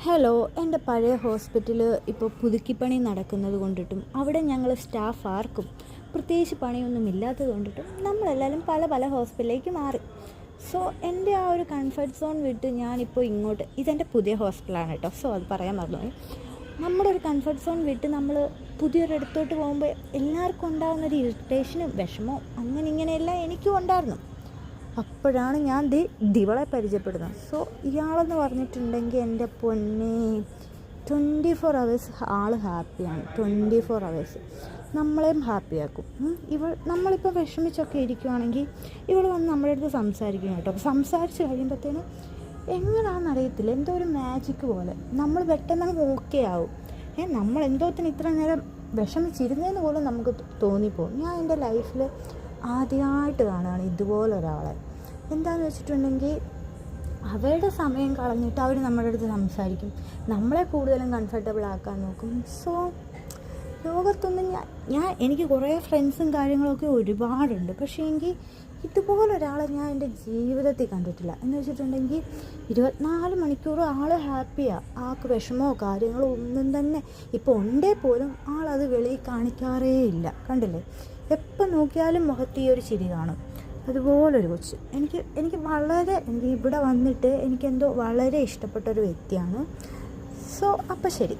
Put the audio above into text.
Hello, എൻ്റെ പഴയ hospital ഇപ്പോൾ പുതുക്കിപ്പണി നടക്കുന്നത് കൊണ്ടിട്ടും അവിടെ ഞങ്ങൾ സ്റ്റാഫ് ആർക്കും പ്രത്യേകിച്ച് പണിയൊന്നും ഇല്ലാത്തത് കൊണ്ടിട്ടും നമ്മളെല്ലാവരും പല പല ഹോസ്പിറ്റലിലേക്ക് മാറി. സോ എൻ്റെ ആ ഒരു കംഫർട്ട് സോൺ വിട്ട് ഞാനിപ്പോൾ ഇങ്ങോട്ട്, ഇതെൻ്റെ പുതിയ ഹോസ്പിറ്റലാണ് കേട്ടോ, സോ അത് പറയാൻ മറന്നുപോയി. നമ്മുടെ ഒരു കംഫർട്ട് സോൺ വിട്ട് നമ്മൾ പുതിയൊരിടത്തോട്ട് പോകുമ്പോൾ എല്ലാവർക്കും ഉണ്ടാകുന്നൊരു ഇറിറ്റേഷനും വിഷമവും അങ്ങനെ ഇങ്ങനെയെല്ലാം എനിക്കും ഉണ്ടായിരുന്നു. അപ്പോഴാണ് ഞാൻ ദിവളെ പരിചയപ്പെടുന്നത്. സോ ഇയാളെന്ന് പറഞ്ഞിട്ടുണ്ടെങ്കിൽ എൻ്റെ പൊന്നെ 24 hours ആൾ ഹാപ്പിയാണ്. 24 hours നമ്മളെയും ഹാപ്പിയാക്കും. നമ്മളിപ്പോൾ വിഷമിച്ചൊക്കെ ഇരിക്കുവാണെങ്കിൽ ഇവൾ വന്ന് നമ്മുടെ അടുത്ത് സംസാരിക്കും കേട്ടോ. അപ്പോൾ സംസാരിച്ച് കഴിയുമ്പോഴത്തേനും എങ്ങനെയാണെന്നറിയത്തില്ല, എന്തോ ഒരു മാജിക്ക് പോലെ നമ്മൾ പെട്ടെന്ന് ഓക്കെ ആവും. നമ്മളെന്തോത്തിന് ഇത്ര നേരം വിഷമിച്ചിരുന്നതെന്ന് പോലും നമുക്ക് തോന്നിപ്പോകും. ഞാൻ എൻ്റെ ലൈഫിൽ ആദ്യമായിട്ട് കാണുകയാണ് ഇതുപോലൊരാളെ. എന്താണെന്ന് വെച്ചിട്ടുണ്ടെങ്കിൽ അവരുടെ സമയം കളഞ്ഞിട്ട് അവർ നമ്മുടെ അടുത്ത് സംസാരിക്കും, നമ്മളെ കൂടുതലും കംഫർട്ടബിൾ ആക്കാൻ നോക്കും. സോ ലോകത്തൊന്നും എനിക്ക് കുറേ ഫ്രണ്ട്സും കാര്യങ്ങളൊക്കെ ഒരുപാടുണ്ട്, പക്ഷേ എങ്കിൽ ഇതുപോലൊരാളെ ഞാൻ എൻ്റെ ജീവിതത്തിൽ കണ്ടിട്ടില്ല. എന്ന് വെച്ചിട്ടുണ്ടെങ്കിൽ 24 മണിക്കൂറും ആൾ ഹാപ്പിയാണ്. ആൾക്ക് വിഷമമോ കാര്യങ്ങളോ ഒന്നും തന്നെ ഇപ്പോൾ ഉണ്ടേ പോലും ആളത് വെളിയിൽ കാണിക്കാറേ ഇല്ല. കണ്ടില്ലേ, എപ്പോൾ നോക്കിയാലും മുഖത്ത് ഈ ഒരു ചിരി കാണും. അതുപോലൊരു കൊച്ച് എനിക്ക് ഇവിടെ വന്നിട്ട് എനിക്കെന്തോ വളരെ ഇഷ്ടപ്പെട്ടൊരു വ്യക്തിയാണ്. സോ അപ്പം ശരി.